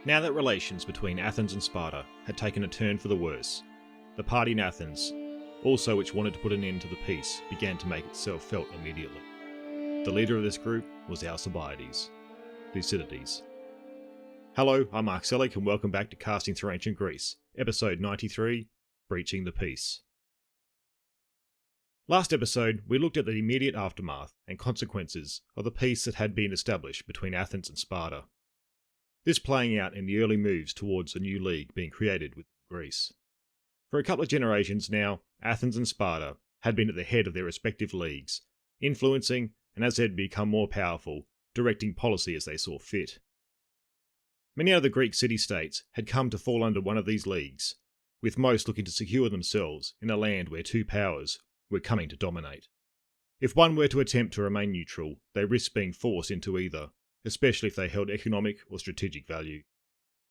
Now that relations between Athens and Sparta had taken a turn for the worse, the party in Athens, also which wanted to put an end to the peace, began to make itself felt immediately. The leader of this group was Alcibiades, Thucydides. Hello, I'm Mark Selleck and welcome back to Casting Through Ancient Greece, episode 93, Breaching the Peace. Last episode, we looked at the immediate aftermath and consequences of the peace that had been established between Athens and Sparta. This playing out in the early moves towards a new league being created with Greece. For a couple of generations now, Athens and Sparta had been at the head of their respective leagues, influencing, and as they had become more powerful, directing policy as they saw fit. Many other Greek city-states had come to fall under one of these leagues, with most looking to secure themselves in a land where two powers were coming to dominate. If one were to attempt to remain neutral, they risked being forced into either, especially if they held economic or strategic value.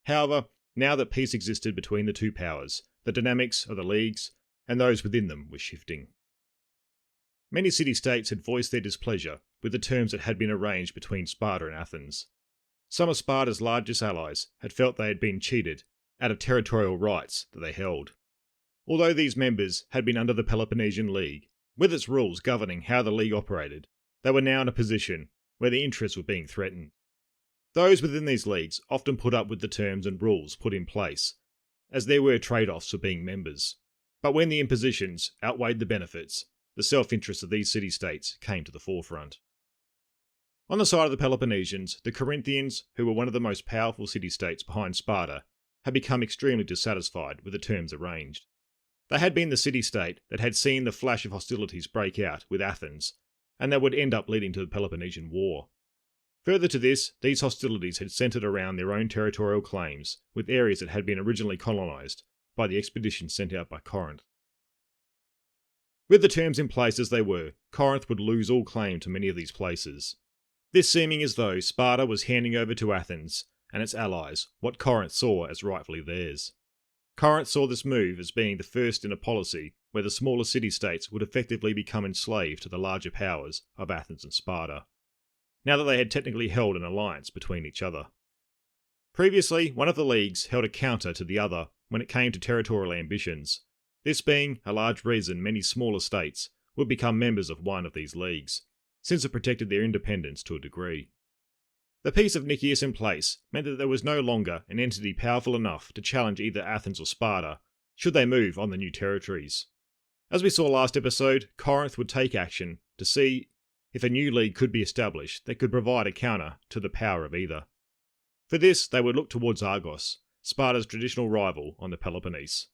However, now that peace existed between the two powers, the dynamics of the leagues and those within them were shifting. Many city-states had voiced their displeasure with the terms that had been arranged between Sparta and Athens. Some of Sparta's largest allies had felt they had been cheated out of territorial rights that they held. Although these members had been under the Peloponnesian League, with its rules governing how the league operated, they were now in a position where their interests were being threatened. Those within these leagues often put up with the terms and rules put in place, as there were trade-offs for being members. But when the impositions outweighed the benefits, the self-interest of these city-states came to the forefront. On the side of the Peloponnesians, the Corinthians, who were one of the most powerful city-states behind Sparta, had become extremely dissatisfied with the terms arranged. They had been the city-state that had seen the flash of hostilities break out with Athens, and that would end up leading to the Peloponnesian War. Further to this, these hostilities had centred around their own territorial claims, with areas that had been originally colonised by the expeditions sent out by Corinth. With the terms in place as they were, Corinth would lose all claim to many of these places. This seeming as though Sparta was handing over to Athens and its allies what Corinth saw as rightfully theirs. Corinth saw this move as being the first in a policy where the smaller city-states would effectively become enslaved to the larger powers of Athens and Sparta, now that they had technically held an alliance between each other. Previously, one of the leagues held a counter to the other when it came to territorial ambitions, this being a large reason many smaller states would become members of one of these leagues, since it protected their independence to a degree. The Peace of Nicias in place meant that there was no longer an entity powerful enough to challenge either Athens or Sparta, should they move on the new territories. As we saw last episode, Corinth would take action to see if a new league could be established that could provide a counter to the power of either. For this, they would look towards Argos, Sparta's traditional rival on the Peloponnese.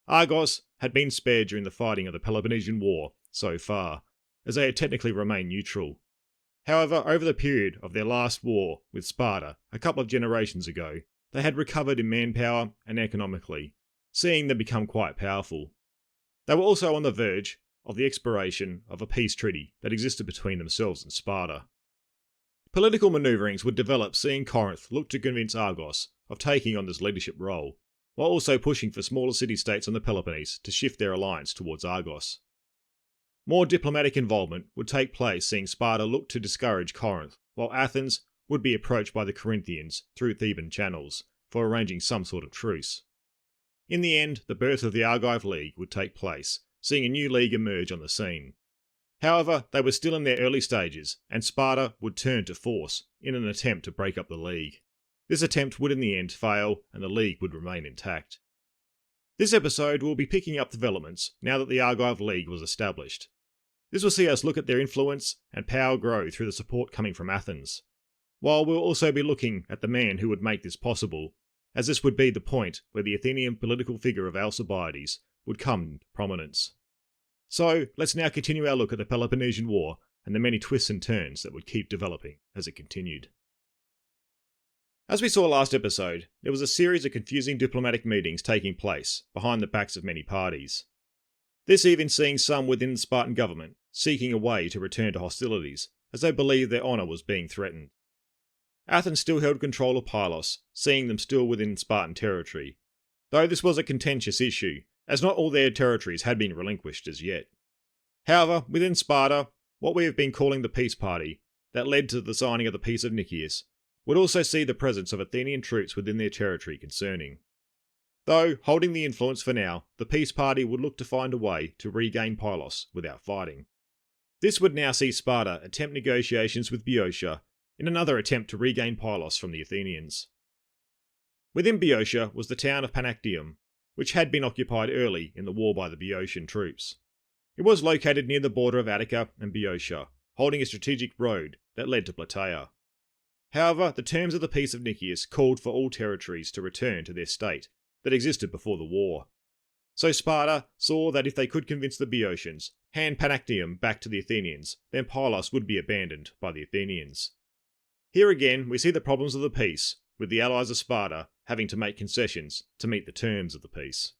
Argos had been spared during the fighting of the Peloponnesian War so far, as they had technically remained neutral. However, over the period of their last war with Sparta, a couple of generations ago, they had recovered in manpower and economically, seeing them become quite powerful. They were also on the verge of the expiration of a peace treaty that existed between themselves and Sparta. Political manoeuvrings would develop, seeing Corinth look to convince Argos of taking on this leadership role, while also pushing for smaller city-states on the Peloponnese to shift their alliance towards Argos. More diplomatic involvement would take place, seeing Sparta look to discourage Corinth, while Athens would be approached by the Corinthians through Theban channels for arranging some sort of truce. In the end, the birth of the Argive League would take place, seeing a new league emerge on the scene. However, they were still in their early stages, and Sparta would turn to force in an attempt to break up the league. This attempt would in the end fail, and the league would remain intact. This episode will be picking up developments now that the Argive League was established. This will see us look at their influence and power grow through the support coming from Athens, while we'll also be looking at the man who would make this possible, as this would be the point where the Athenian political figure of Alcibiades would come to prominence. So, let's now continue our look at the Peloponnesian War and the many twists and turns that would keep developing as it continued. As we saw last episode, there was a series of confusing diplomatic meetings taking place behind the backs of many parties. This even seeing some within the Spartan government seeking a way to return to hostilities, as they believed their honour was being threatened. Athens still held control of Pylos, seeing them still within Spartan territory, though this was a contentious issue, as not all their territories had been relinquished as yet. However, within Sparta, what we have been calling the Peace Party, that led to the signing of the Peace of Nicias, would also see the presence of Athenian troops within their territory concerning. Though, holding the influence for now, the peace party would look to find a way to regain Pylos without fighting. This would now see Sparta attempt negotiations with Boeotia in another attempt to regain Pylos from the Athenians. Within Boeotia was the town of Panactum, which had been occupied early in the war by the Boeotian troops. It was located near the border of Attica and Boeotia, holding a strategic road that led to Plataea. However, the terms of the Peace of Nicias called for all territories to return to their state that existed before the war. So Sparta saw that if they could convince the Boeotians, hand Panactum back to the Athenians, then Pylos would be abandoned by the Athenians. Here again we see the problems of the peace, with the allies of Sparta having to make concessions to meet the terms of the peace.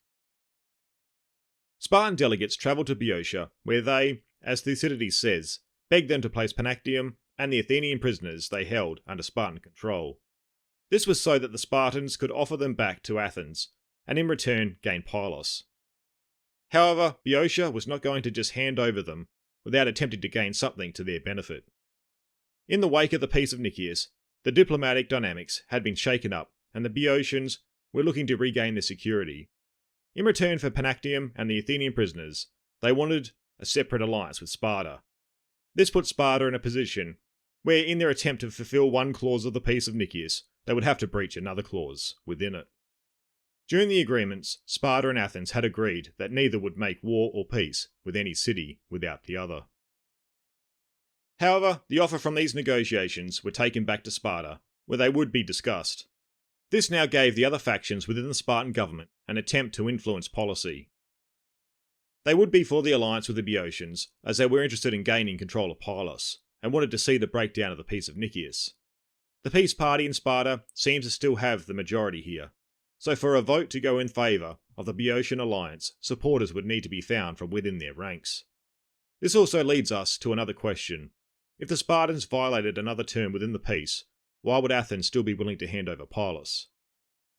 Spartan delegates travelled to Boeotia, where they, as Thucydides says, begged them to place Panactum and the Athenian prisoners they held under Spartan control. This was so that the Spartans could offer them back to Athens, and in return gain Pylos. However, Boeotia was not going to just hand over them without attempting to gain something to their benefit. In the wake of the Peace of Nicias, the diplomatic dynamics had been shaken up, and the Boeotians were looking to regain their security. In return for Panactum and the Athenian prisoners, they wanted a separate alliance with Sparta. This put Sparta in a position where, in their attempt to fulfill one clause of the Peace of Nicias, they would have to breach another clause within it. During the agreements, Sparta and Athens had agreed that neither would make war or peace with any city without the other. However, the offer from these negotiations were taken back to Sparta, where they would be discussed. This now gave the other factions within the Spartan government an attempt to influence policy. They would be for the alliance with the Boeotians, as they were interested in gaining control of Pylos, and wanted to see the breakdown of the Peace of Nicias. The peace party in Sparta seems to still have the majority here, so for a vote to go in favour of the Boeotian alliance, supporters would need to be found from within their ranks. This also leads us to another question. If the Spartans violated another term within the peace, why would Athens still be willing to hand over Pylos?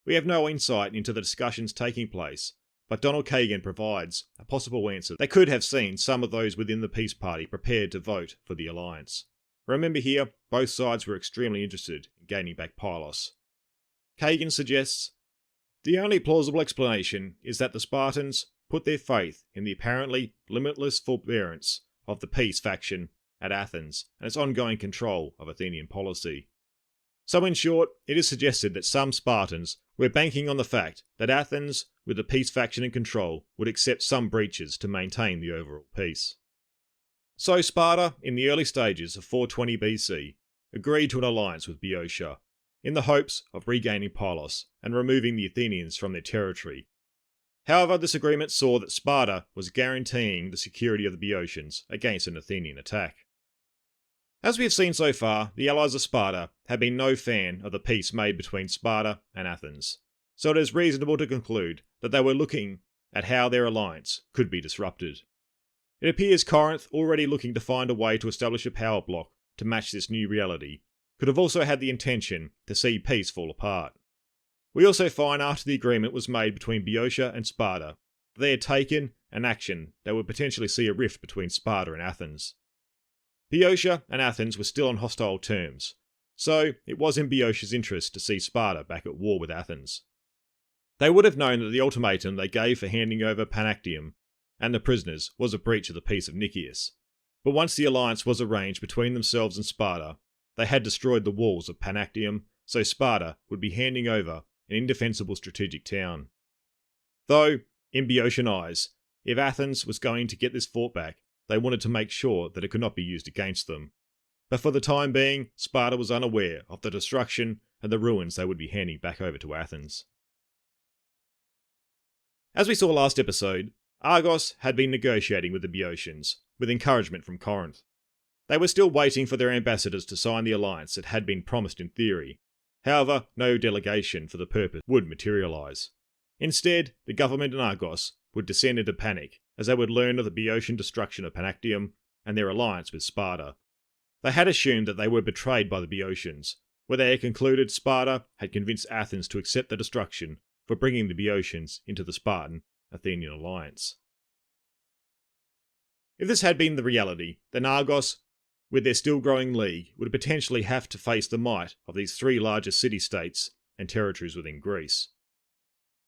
We have no insight into the discussions taking place, but Donald Kagan provides a possible answer that could have seen some of those within the peace party prepared to vote for the alliance. Remember here, both sides were extremely interested in gaining back Pylos. Kagan suggests, the only plausible explanation is that the Spartans put their faith in the apparently limitless forbearance of the peace faction at Athens and its ongoing control of Athenian policy. So in short, it is suggested that some Spartans were banking on the fact that Athens, with the peace faction in control, would accept some breaches to maintain the overall peace. So Sparta, in the early stages of 420 BC, agreed to an alliance with Boeotia, in the hopes of regaining Pylos and removing the Athenians from their territory. However, this agreement saw that Sparta was guaranteeing the security of the Boeotians against an Athenian attack. As we have seen so far, the allies of Sparta have been no fan of the peace made between Sparta and Athens, so it is reasonable to conclude that they were looking at how their alliance could be disrupted. It appears Corinth, already looking to find a way to establish a power bloc to match this new reality, could have also had the intention to see peace fall apart. We also find after the agreement was made between Boeotia and Sparta, that they had taken an action that would potentially see a rift between Sparta and Athens. Boeotia and Athens were still on hostile terms, so it was in Boeotia's interest to see Sparta back at war with Athens. They would have known that the ultimatum they gave for handing over Panactum and the prisoners was a breach of the Peace of Nicias, but once the alliance was arranged between themselves and Sparta, they had destroyed the walls of Panactum, so Sparta would be handing over an indefensible strategic town. Though, in Boeotian eyes, if Athens was going to get this fort back, they wanted to make sure that it could not be used against them. But for the time being, Sparta was unaware of the destruction and the ruins they would be handing back over to Athens. As we saw last episode, Argos had been negotiating with the Boeotians, with encouragement from Corinth. They were still waiting for their ambassadors to sign the alliance that had been promised in theory. However, no delegation for the purpose would materialise. Instead, the government in Argos would descend into panic as they would learn of the Boeotian destruction of Panactum and their alliance with Sparta. They had assumed that they were betrayed by the Boeotians, where they had concluded Sparta had convinced Athens to accept the destruction for bringing the Boeotians into the Spartan-Athenian alliance. If this had been the reality, then Argos with their still growing league, would potentially have to face the might of these three largest city-states and territories within Greece.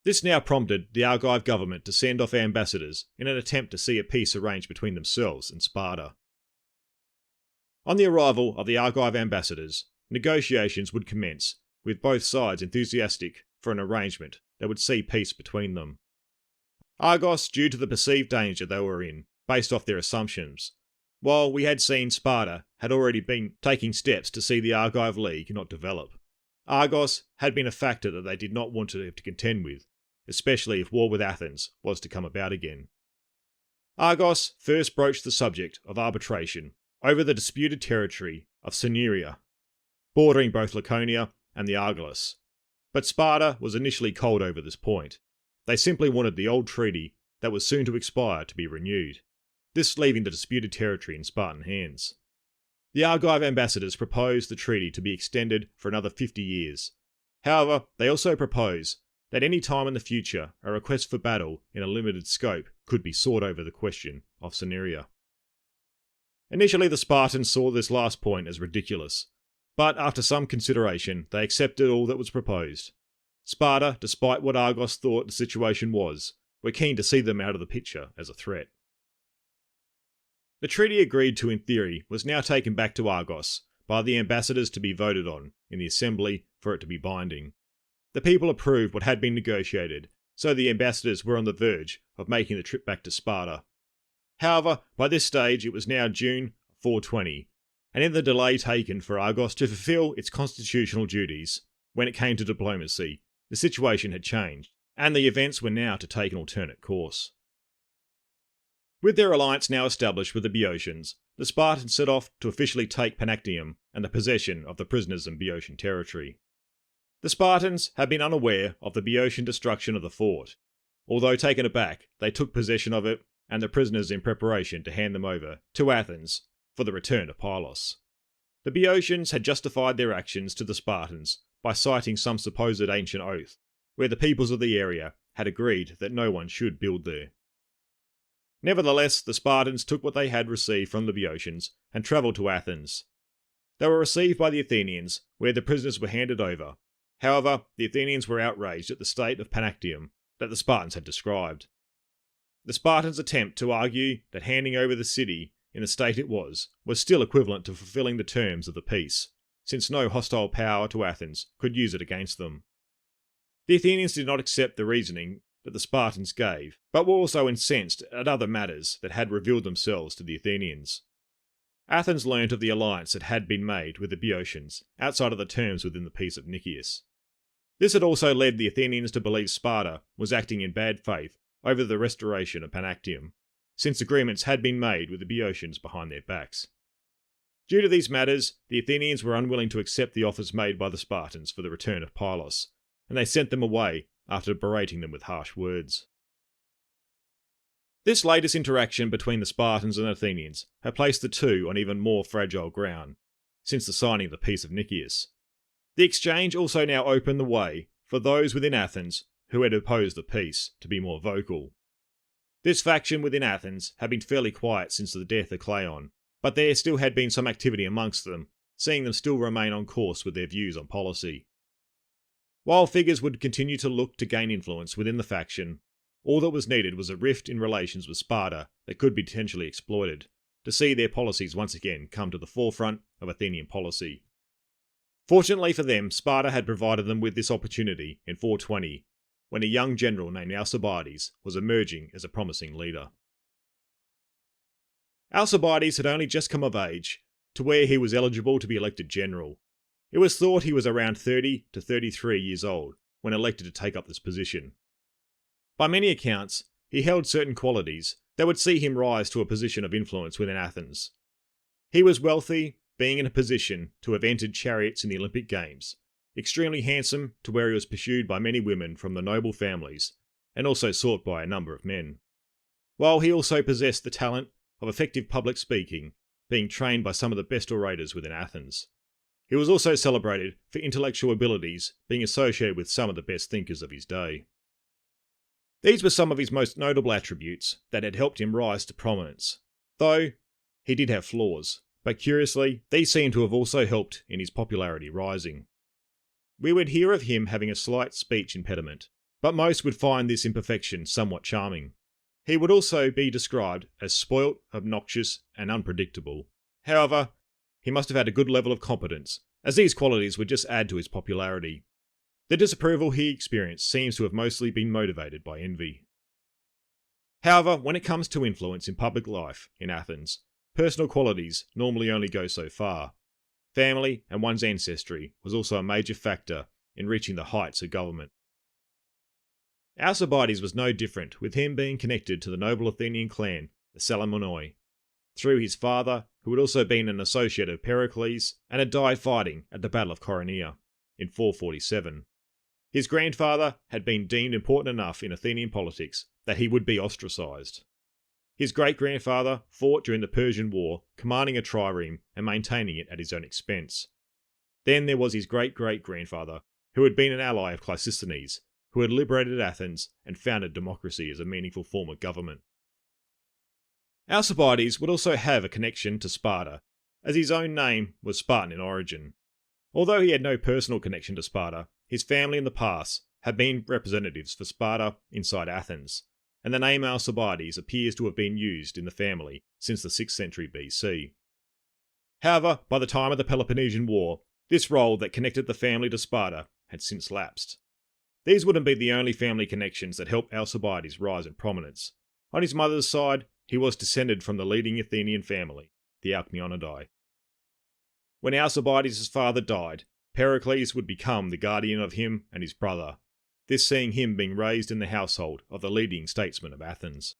This now prompted the Argive government to send off ambassadors in an attempt to see a peace arranged between themselves and Sparta. On the arrival of the Argive ambassadors, negotiations would commence, with both sides enthusiastic for an arrangement that would see peace between them. Argos, due to the perceived danger they were in, based off their assumptions, while we had seen Sparta had already been taking steps to see the Argive League not develop. Argos had been a factor that they did not want to have to contend with, especially if war with Athens was to come about again. Argos first broached the subject of arbitration over the disputed territory of Cyneria, bordering both Laconia and the Argos, but Sparta was initially cold over this point. They simply wanted the old treaty that was soon to expire to be renewed, this leaving the disputed territory in Spartan hands. The Argive ambassadors proposed the treaty to be extended for another 50 years. However, they also propose that any time in the future a request for battle in a limited scope could be sought over the question of Cyneria. Initially, the Spartans saw this last point as ridiculous, but after some consideration, they accepted all that was proposed. Sparta, despite what Argos thought the situation was, were keen to see them out of the picture as a threat. The treaty agreed to in theory was now taken back to Argos by the ambassadors to be voted on in the assembly for it to be binding. The people approved what had been negotiated, so the ambassadors were on the verge of making the trip back to Sparta. However, by this stage it was now June 420, and in the delay taken for Argos to fulfill its constitutional duties when it came to diplomacy, the situation had changed, and the events were now to take an alternate course. With their alliance now established with the Boeotians, the Spartans set off to officially take Panactum and the possession of the prisoners in Boeotian territory. The Spartans had been unaware of the Boeotian destruction of the fort. Although taken aback, they took possession of it and the prisoners in preparation to hand them over to Athens for the return to Pylos. The Boeotians had justified their actions to the Spartans by citing some supposed ancient oath, where the peoples of the area had agreed that no one should build there. Nevertheless, the Spartans took what they had received from the Boeotians and travelled to Athens. They were received by the Athenians, where the prisoners were handed over. However, the Athenians were outraged at the state of Panactum that the Spartans had described. The Spartans' attempt to argue that handing over the city in the state it was still equivalent to fulfilling the terms of the peace, since no hostile power to Athens could use it against them. The Athenians did not accept the reasoning that the Spartans gave, but were also incensed at other matters that had revealed themselves to the Athenians. Athens learnt of the alliance that had been made with the Boeotians outside of the terms within the Peace of Nicias. This had also led the Athenians to believe Sparta was acting in bad faith over the restoration of Panactum, since agreements had been made with the Boeotians behind their backs. Due to these matters, the Athenians were unwilling to accept the offers made by the Spartans for the return of Pylos, and they sent them away after berating them with harsh words. This latest interaction between the Spartans and Athenians had placed the two on even more fragile ground, since the signing of the Peace of Nicias. The exchange also now opened the way for those within Athens who had opposed the peace to be more vocal. This faction within Athens had been fairly quiet since the death of Cleon, but there still had been some activity amongst them, seeing them still remain on course with their views on policy. While figures would continue to look to gain influence within the faction, all that was needed was a rift in relations with Sparta that could be potentially exploited, to see their policies once again come to the forefront of Athenian policy. Fortunately for them, Sparta had provided them with this opportunity in 420, when a young general named Alcibiades was emerging as a promising leader. Alcibiades had only just come of age to where he was eligible to be elected general. It was thought he was around 30 to 33 years old when elected to take up this position. By many accounts, he held certain qualities that would see him rise to a position of influence within Athens. He was wealthy, being in a position to have entered chariots in the Olympic Games, extremely handsome to where he was pursued by many women from the noble families, and also sought by a number of men. While he also possessed the talent of effective public speaking, being trained by some of the best orators within Athens. He was also celebrated for intellectual abilities, being associated with some of the best thinkers of his day. These were some of his most notable attributes that had helped him rise to prominence, though he did have flaws, but curiously, these seem to have also helped in his popularity rising. We would hear of him having a slight speech impediment, but most would find this imperfection somewhat charming. He would also be described as spoilt, obnoxious, and unpredictable. However, he must have had a good level of competence, as these qualities would just add to his popularity. The disapproval he experienced seems to have mostly been motivated by envy. However, when it comes to influence in public life in Athens, personal qualities normally only go so far. Family and one's ancestry was also a major factor in reaching the heights of government. Alcibiades was no different, with him being connected to the noble Athenian clan, the Salamonoi, through his father, who had also been an associate of Pericles and had died fighting at the Battle of Corinth in 447. His grandfather had been deemed important enough in Athenian politics that he would be ostracised. His great-grandfather fought during the Persian War, commanding a trireme and maintaining it at his own expense. Then there was his great-great-grandfather, who had been an ally of Cleisthenes, who had liberated Athens and founded democracy as a meaningful form of government. Alcibiades would also have a connection to Sparta, as his own name was Spartan in origin. Although he had no personal connection to Sparta, his family in the past had been representatives for Sparta inside Athens, and the name Alcibiades appears to have been used in the family since the 6th century BC. However, by the time of the Peloponnesian War, this role that connected the family to Sparta had since lapsed. These wouldn't be the only family connections that helped Alcibiades rise in prominence. On his mother's side, he was descended from the leading Athenian family, the Alcmeonidae. When Alcibiades' father died, Pericles would become the guardian of him and his brother, this seeing him being raised in the household of the leading statesman of Athens.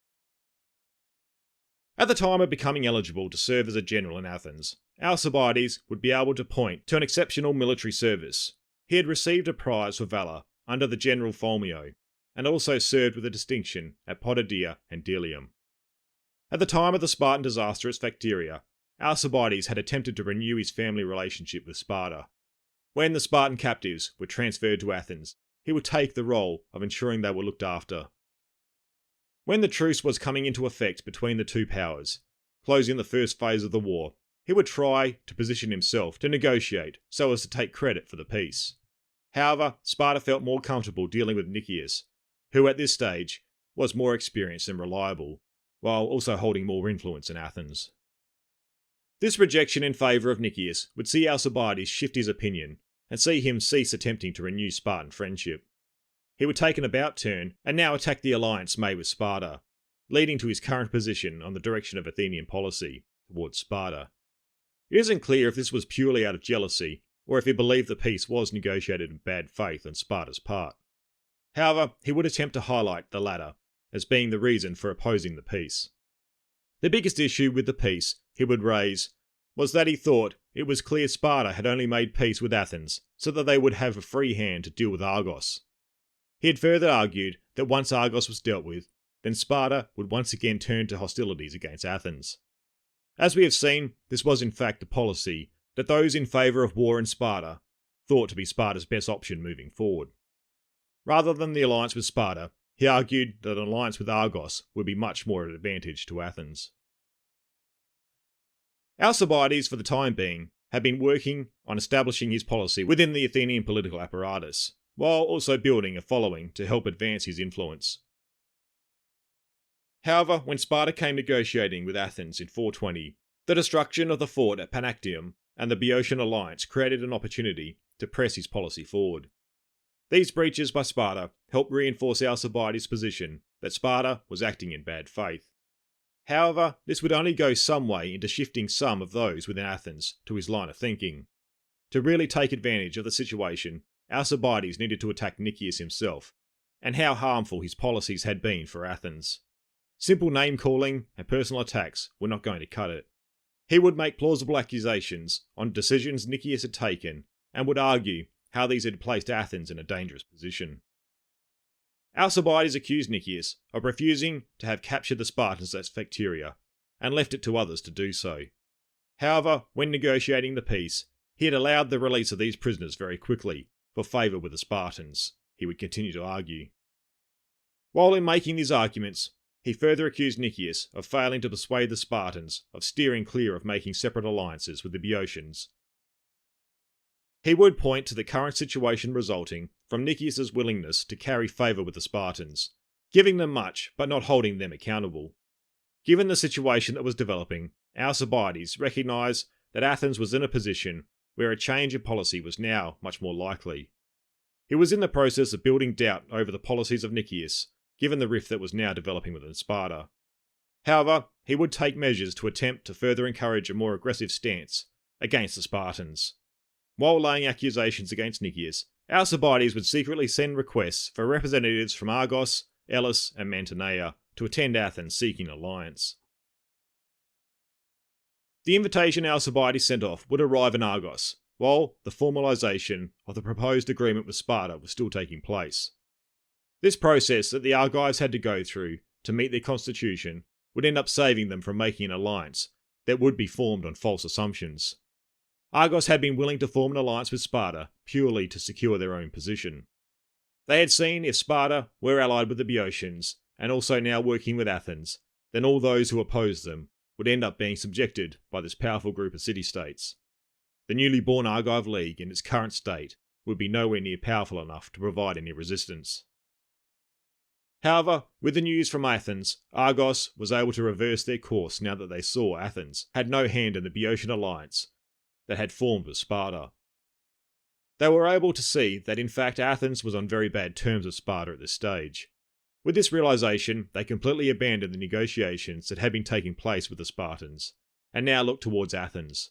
At the time of becoming eligible to serve as a general in Athens, Alcibiades would be able to point to an exceptional military service. He had received a prize for valour under the general Philomio, and also served with a distinction at Potidaea and Delium. At the time of the Spartan disaster at Sphacteria, Alcibiades had attempted to renew his family relationship with Sparta. When the Spartan captives were transferred to Athens, he would take the role of ensuring they were looked after. When the truce was coming into effect between the two powers, closing the first phase of the war, he would try to position himself to negotiate so as to take credit for the peace. However, Sparta felt more comfortable dealing with Nicias, who at this stage was more experienced and reliable, while also holding more influence in Athens. This rejection in favour of Nicias would see Alcibiades shift his opinion and see him cease attempting to renew Spartan friendship. He would take an about-turn and now attack the alliance made with Sparta, leading to his current position on the direction of Athenian policy towards Sparta. It isn't clear if this was purely out of jealousy, or if he believed the peace was negotiated in bad faith on Sparta's part. However, he would attempt to highlight the latter as being the reason for opposing the peace. The biggest issue with the peace he would raise was that he thought it was clear Sparta had only made peace with Athens so that they would have a free hand to deal with Argos. He had further argued that once Argos was dealt with, then Sparta would once again turn to hostilities against Athens. As we have seen, this was in fact a policy that those in favour of war in Sparta thought to be Sparta's best option moving forward. Rather than the alliance with Sparta, he argued that an alliance with Argos would be much more an advantage to Athens. Alcibiades, for the time being, had been working on establishing his policy within the Athenian political apparatus, while also building a following to help advance his influence. However, when Sparta came negotiating with Athens in 420, the destruction of the fort at Panactum and the Boeotian alliance created an opportunity to press his policy forward. These breaches by Sparta helped reinforce Alcibiades' position that Sparta was acting in bad faith. However, this would only go some way into shifting some of those within Athens to his line of thinking. To really take advantage of the situation, Alcibiades needed to attack Nicias himself, and how harmful his policies had been for Athens. Simple name-calling and personal attacks were not going to cut it. He would make plausible accusations on decisions Nicias had taken, and would argue how these had placed Athens in a dangerous position. Alcibiades accused Nicias of refusing to have captured the Spartans at Sphacteria, and left it to others to do so. However, when negotiating the peace, he had allowed the release of these prisoners very quickly, for favour with the Spartans, he would continue to argue. While in making these arguments, he further accused Nicias of failing to persuade the Spartans of steering clear of making separate alliances with the Boeotians. He would point to the current situation resulting from Nicias' willingness to carry favour with the Spartans, giving them much but not holding them accountable. Given the situation that was developing, Alcibiades recognised that Athens was in a position where a change in policy was now much more likely. He was in the process of building doubt over the policies of Nicias, given the rift that was now developing within Sparta. However, he would take measures to attempt to further encourage a more aggressive stance against the Spartans. While laying accusations against Nicias, Alcibiades would secretly send requests for representatives from Argos, Elis, and Mantinea to attend Athens seeking alliance. The invitation Alcibiades sent off would arrive in Argos, while the formalisation of the proposed agreement with Sparta was still taking place. This process that the Argives had to go through to meet their constitution would end up saving them from making an alliance that would be formed on false assumptions. Argos had been willing to form an alliance with Sparta purely to secure their own position. They had seen if Sparta were allied with the Boeotians, and also now working with Athens, then all those who opposed them would end up being subjected by this powerful group of city-states. The newly born Argive League in its current state would be nowhere near powerful enough to provide any resistance. However, with the news from Athens, Argos was able to reverse their course now that they saw Athens had no hand in the Boeotian alliance that had formed with Sparta. They were able to see that in fact Athens was on very bad terms with Sparta at this stage. With this realisation, they completely abandoned the negotiations that had been taking place with the Spartans, and now looked towards Athens.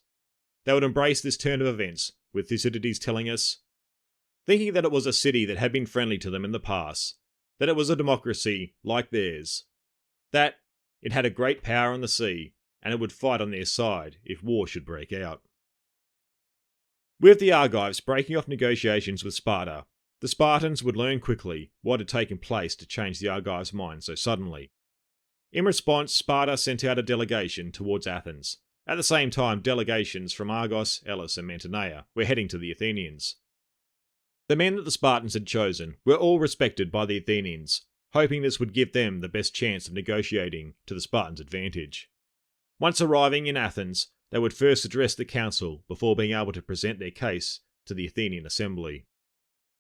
They would embrace this turn of events, with Thucydides telling us, thinking that it was a city that had been friendly to them in the past, that it was a democracy like theirs, that it had a great power on the sea, and it would fight on their side if war should break out. With the Argives breaking off negotiations with Sparta, the Spartans would learn quickly what had taken place to change the Argives' minds so suddenly. In response, Sparta sent out a delegation towards Athens. At the same time, delegations from Argos, Elis, and Mantinea were heading to the Athenians. The men that the Spartans had chosen were all respected by the Athenians, hoping this would give them the best chance of negotiating to the Spartans' advantage. Once arriving in Athens, they would first address the council before being able to present their case to the Athenian assembly.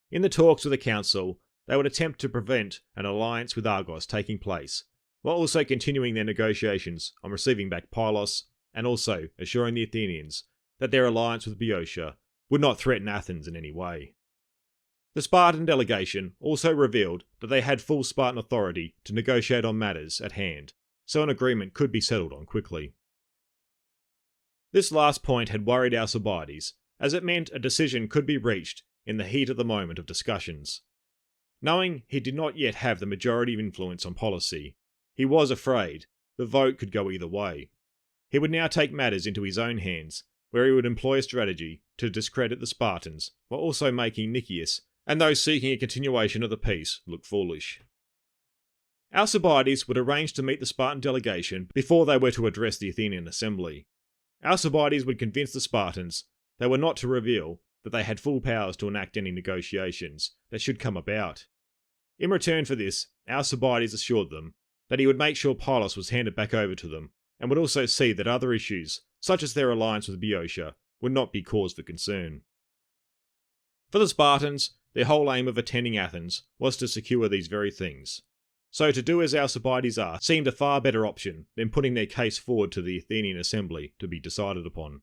In the talks with the council, they would attempt to prevent an alliance with Argos taking place, while also continuing their negotiations on receiving back Pylos, and also assuring the Athenians that their alliance with Boeotia would not threaten Athens in any way. The Spartan delegation also revealed that they had full Spartan authority to negotiate on matters at hand, so an agreement could be settled on quickly. This last point had worried Alcibiades, as it meant a decision could be reached in the heat of the moment of discussions. Knowing he did not yet have the majority of influence on policy, he was afraid the vote could go either way. He would now take matters into his own hands, where he would employ a strategy to discredit the Spartans, while also making Nicias and those seeking a continuation of the peace look foolish. Alcibiades would arrange to meet the Spartan delegation before they were to address the Athenian assembly. Alcibiades would convince the Spartans they were not to reveal that they had full powers to enact any negotiations that should come about. In return for this, Alcibiades assured them that he would make sure Pylos was handed back over to them, and would also see that other issues, such as their alliance with Boeotia, would not be cause for concern. For the Spartans, their whole aim of attending Athens was to secure these very things. So to do as Alcibiades asked seemed a far better option than putting their case forward to the Athenian assembly to be decided upon.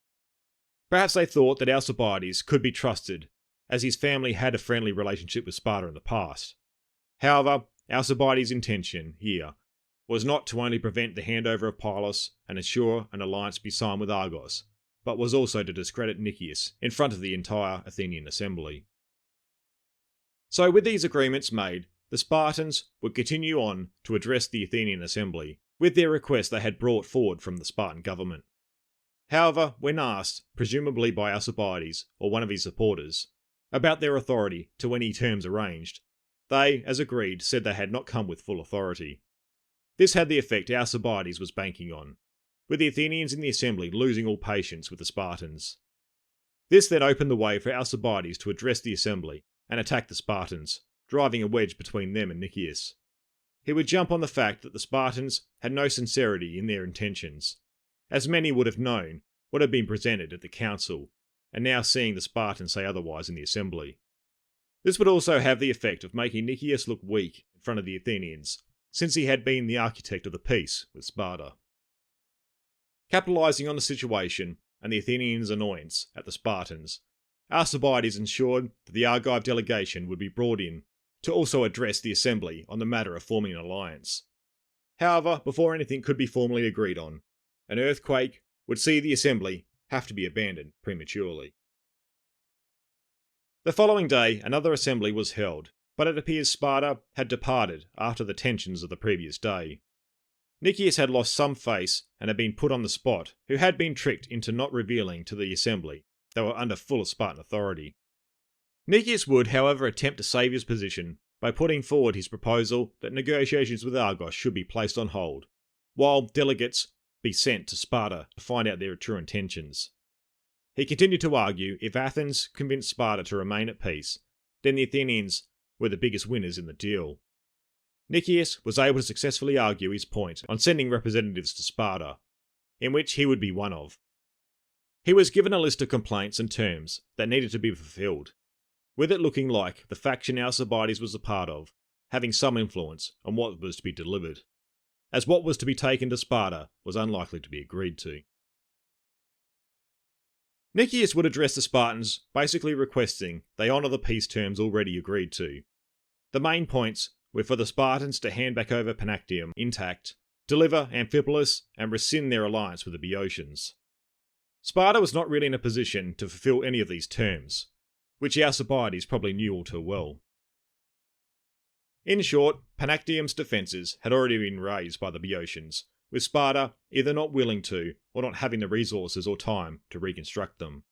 Perhaps they thought that Alcibiades could be trusted, as his family had a friendly relationship with Sparta in the past. However, Alcibiades' intention here was not to only prevent the handover of Pylos and ensure an alliance be signed with Argos, but was also to discredit Nicias in front of the entire Athenian assembly. So with these agreements made, the Spartans would continue on to address the Athenian assembly with their request they had brought forward from the Spartan government. However, when asked, presumably by Alcibiades or one of his supporters, about their authority to any terms arranged, they, as agreed, said they had not come with full authority. This had the effect Alcibiades was banking on, with the Athenians in the assembly losing all patience with the Spartans. This then opened the way for Alcibiades to address the assembly and attack the Spartans, driving a wedge between them and Nicias. he would jump on the fact that the Spartans had no sincerity in their intentions, as many would have known what had been presented at the council, and now seeing the Spartans say otherwise in the assembly. This would also have the effect of making Nicias look weak in front of the Athenians, since he had been the architect of the peace with Sparta. Capitalising on the situation and the Athenians' annoyance at the Spartans, Alcibiades ensured that the Argive delegation would be brought in to also address the assembly on the matter of forming an alliance. However, before anything could be formally agreed on, an earthquake would see the assembly have to be abandoned prematurely. The following day, another assembly was held, but it appears Sparta had departed after the tensions of the previous day. Nicias had lost some face and had been put on the spot, who had been tricked into not revealing to the assembly they were under full Spartan authority. Nicias would, however, attempt to save his position by putting forward his proposal that negotiations with Argos should be placed on hold, while delegates be sent to Sparta to find out their true intentions. He continued to argue if Athens convinced Sparta to remain at peace, then the Athenians were the biggest winners in the deal. Nicias was able to successfully argue his point on sending representatives to Sparta, in which he would be one of. He was given a list of complaints and terms that needed to be fulfilled, with it looking like the faction Alcibiades was a part of having some influence on what was to be delivered, as what was to be taken to Sparta was unlikely to be agreed to. Nicias would address the Spartans, basically requesting they honour the peace terms already agreed to. The main points were for the Spartans to hand back over Panactum intact, deliver Amphipolis, and rescind their alliance with the Boeotians. Sparta was not really in a position to fulfil any of these terms, which Alcibiades probably knew all too well. In short, Panactum's defences had already been raised by the Boeotians, with Sparta either not willing to or not having the resources or time to reconstruct them.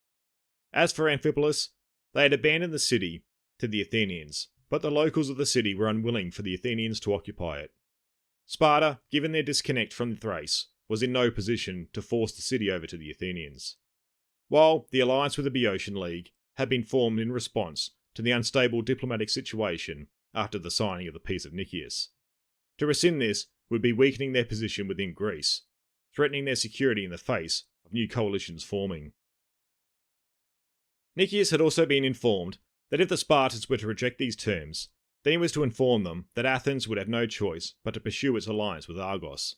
As for Amphipolis, they had abandoned the city to the Athenians, but the locals of the city were unwilling for the Athenians to occupy it. Sparta, given their disconnect from Thrace, was in no position to force the city over to the Athenians, while the alliance with the Boeotian League had been formed in response to the unstable diplomatic situation after the signing of the Peace of Nicias. To rescind this would be weakening their position within Greece, threatening their security in the face of new coalitions forming. Nicias had also been informed that if the Spartans were to reject these terms, then he was to inform them that Athens would have no choice but to pursue its alliance with Argos.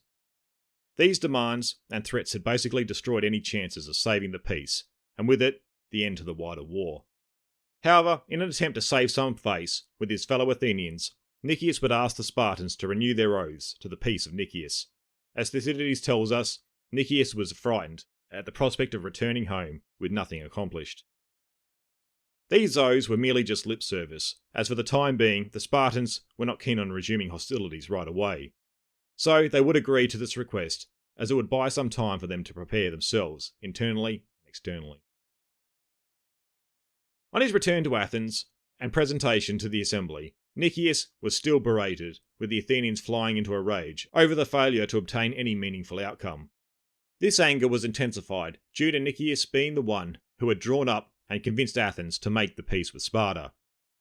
These demands and threats had basically destroyed any chances of saving the peace, and with it, the end to the wider war. However, in an attempt to save some face with his fellow Athenians, Nicias would ask the Spartans to renew their oaths to the Peace of Nicias. As Thucydides tells us, Nicias was frightened at the prospect of returning home with nothing accomplished. These oaths were merely just lip service, as for the time being, the Spartans were not keen on resuming hostilities right away. So they would agree to this request, as it would buy some time for them to prepare themselves, internally and externally. On his return to Athens and presentation to the assembly, Nicias was still berated, with the Athenians flying into a rage over the failure to obtain any meaningful outcome. This anger was intensified due to Nicias being the one who had drawn up and convinced Athens to make the peace with Sparta,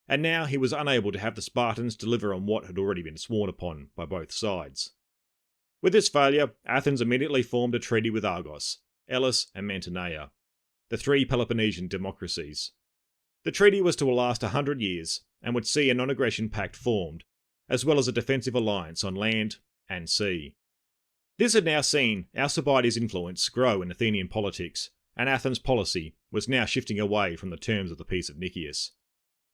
and now he was unable to have the Spartans deliver on what had already been sworn upon by both sides. With this failure, Athens immediately formed a treaty with Argos, Elis and Mantinea, the three Peloponnesian democracies. The treaty was to last 100 years and would see a non-aggression pact formed, as well as a defensive alliance on land and sea. This had now seen Alcibiades' influence grow in Athenian politics, and Athens' policy was now shifting away from the terms of the Peace of Nicias.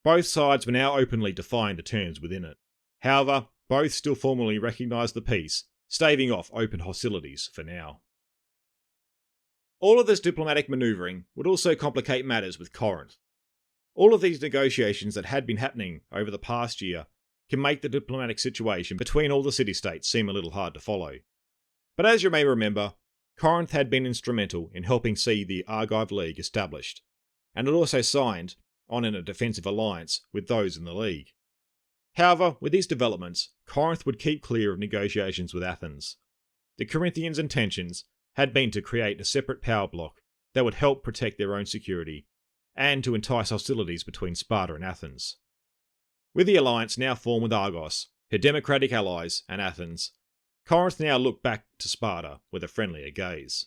Both sides were now openly defining the terms within it. However, both still formally recognised the peace, staving off open hostilities for now. All of this diplomatic manoeuvring would also complicate matters with Corinth. All of these negotiations that had been happening over the past year can make the diplomatic situation between all the city-states seem a little hard to follow. But as you may remember, Corinth had been instrumental in helping see the Argive League established, and had also signed on in a defensive alliance with those in the League. However, with these developments, Corinth would keep clear of negotiations with Athens. The Corinthians' intentions had been to create a separate power bloc that would help protect their own security, and to entice hostilities between Sparta and Athens. With the alliance now formed with Argos, her democratic allies, and Athens, Corinth now looked back to Sparta with a friendlier gaze.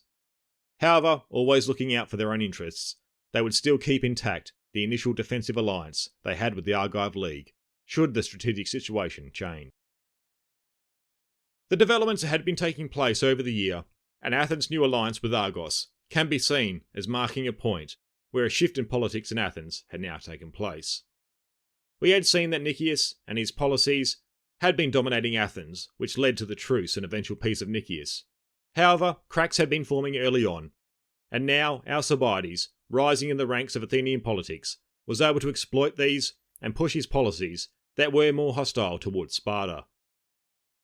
However, always looking out for their own interests, they would still keep intact the initial defensive alliance they had with the Argive League, should the strategic situation change. The developments that had been taking place over the year, and Athens' new alliance with Argos, can be seen as marking a point where a shift in politics in Athens had now taken place. We had seen that Nicias and his policies had been dominating Athens, which led to the truce and eventual Peace of Nicias. However, cracks had been forming early on, and now Alcibiades, rising in the ranks of Athenian politics, was able to exploit these and push his policies that were more hostile towards Sparta.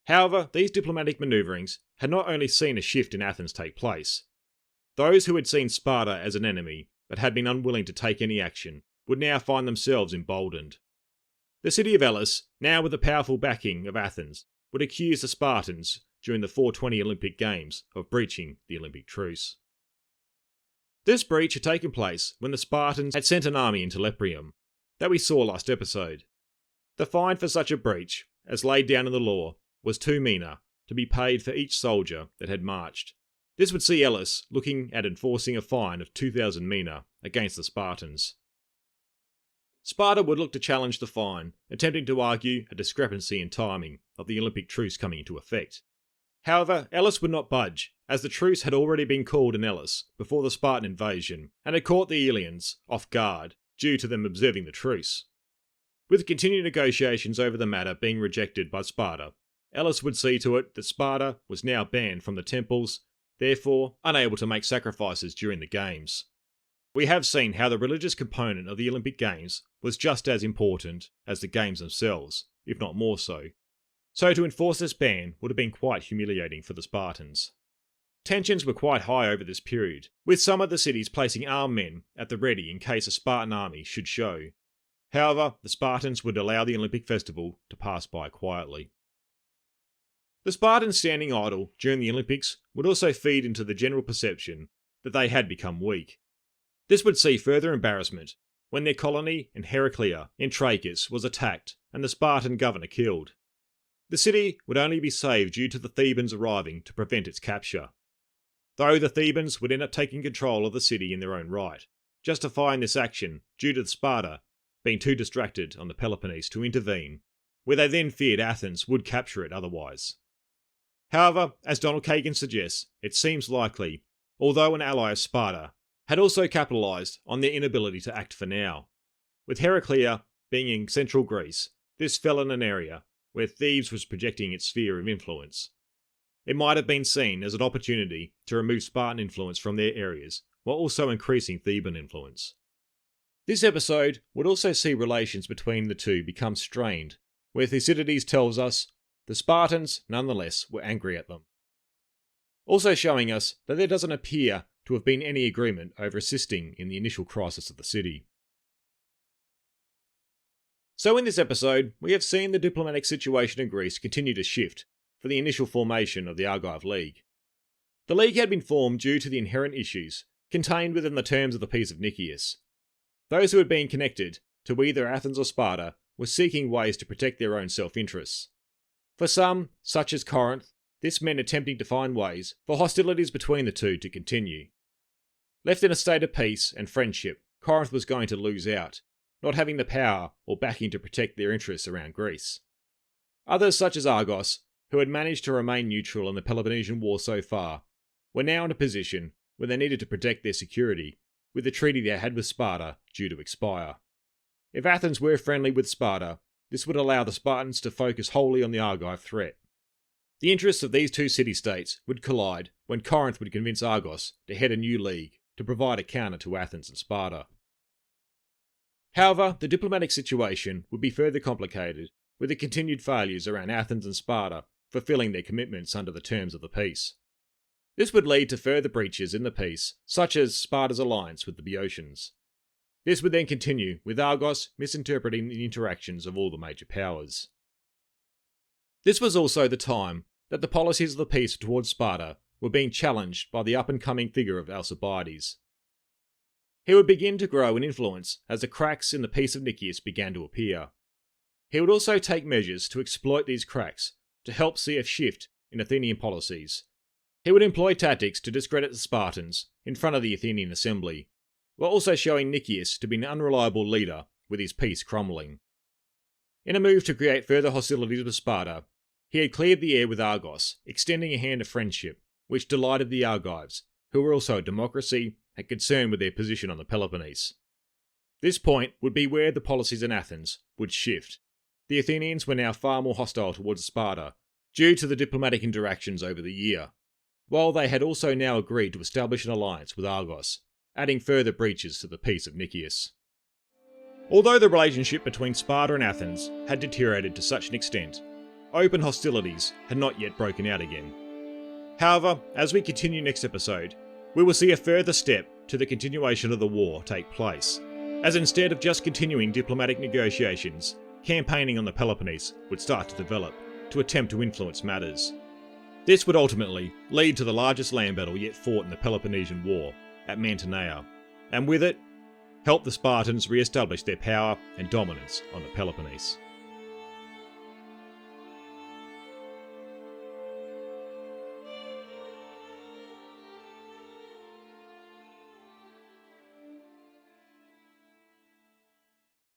However, these diplomatic manoeuvrings had not only seen a shift in Athens take place. Those who had seen Sparta as an enemy but had been unwilling to take any action would now find themselves emboldened. The city of Elis, now with the powerful backing of Athens, would accuse the Spartans during the 420 Olympic Games of breaching the Olympic truce. This breach had taken place when the Spartans had sent an army into Lepreum, that we saw last episode. The fine for such a breach, as laid down in the law, was 2 mina, to be paid for each soldier that had marched. This would see Elis looking at enforcing a fine of 2,000 mina against the Spartans. Sparta would look to challenge the fine, attempting to argue a discrepancy in timing of the Olympic truce coming into effect. However, Elis would not budge, as the truce had already been called in Elis before the Spartan invasion, and had caught the Eleans off guard due to them observing the truce. With continued negotiations over the matter being rejected by Sparta, Elis would see to it that Sparta was now banned from the temples, therefore unable to make sacrifices during the Games. We have seen how the religious component of the Olympic Games was just as important as the Games themselves, if not more so. So to enforce this ban would have been quite humiliating for the Spartans. Tensions were quite high over this period, with some of the cities placing armed men at the ready in case a Spartan army should show. However, the Spartans would allow the Olympic festival to pass by quietly. The Spartans standing idle during the Olympics would also feed into the general perception that they had become weak. This would see further embarrassment when their colony in Heraclea in Trachis was attacked and the Spartan governor killed. The city would only be saved due to the Thebans arriving to prevent its capture. Though the Thebans would end up taking control of the city in their own right, justifying this action due to Sparta being too distracted on the Peloponnese to intervene, where they then feared Athens would capture it otherwise. However, as Donald Kagan suggests, it seems likely, although an ally of Sparta, had also capitalised on their inability to act for now. With Heraclea being in central Greece, this fell in an area where Thebes was projecting its sphere of influence. It might have been seen as an opportunity to remove Spartan influence from their areas, while also increasing Theban influence. This episode would also see relations between the two become strained, where Thucydides tells us the Spartans, nonetheless, were angry at them. Also showing us that there doesn't appear to have been any agreement over assisting in the initial crisis of the city. So in this episode, we have seen the diplomatic situation in Greece continue to shift for the initial formation of the Argive League. The League had been formed due to the inherent issues contained within the terms of the Peace of Nicias. Those who had been connected to either Athens or Sparta were seeking ways to protect their own self-interests. For some, such as Corinth, this meant attempting to find ways for hostilities between the two to continue. Left in a state of peace and friendship, Corinth was going to lose out, not having the power or backing to protect their interests around Greece. Others, such as Argos, who had managed to remain neutral in the Peloponnesian War so far, were now in a position where they needed to protect their security, with the treaty they had with Sparta due to expire. If Athens were friendly with Sparta, this would allow the Spartans to focus wholly on the Argive threat. The interests of these two city-states would collide when Corinth would convince Argos to head a new league to provide a counter to Athens and Sparta. However, the diplomatic situation would be further complicated with the continued failures around Athens and Sparta fulfilling their commitments under the terms of the peace. This would lead to further breaches in the peace, such as Sparta's alliance with the Boeotians. This would then continue with Argos misinterpreting the interactions of all the major powers. This was also the time that the policies of the peace towards Sparta were being challenged by the up-and-coming figure of Alcibiades. He would begin to grow in influence as the cracks in the Peace of Nicias began to appear. He would also take measures to exploit these cracks to help see a shift in Athenian policies. He would employ tactics to discredit the Spartans in front of the Athenian assembly, while also showing Nicias to be an unreliable leader with his peace crumbling. In a move to create further hostilities with Sparta, he had cleared the air with Argos, extending a hand of friendship, which delighted the Argives, who were also a democracy and concerned with their position on the Peloponnese. This point would be where the policies in Athens would shift. The Athenians were now far more hostile towards Sparta, due to the diplomatic interactions over the year, while they had also now agreed to establish an alliance with Argos, adding further breaches to the Peace of Nicias. Although the relationship between Sparta and Athens had deteriorated to such an extent, open hostilities had not yet broken out again. However, as we continue next episode, we will see a further step to the continuation of the war take place, as instead of just continuing diplomatic negotiations, campaigning on the Peloponnese would start to develop to attempt to influence matters. This would ultimately lead to the largest land battle yet fought in the Peloponnesian War at Mantinea, and with it, help the Spartans re-establish their power and dominance on the Peloponnese.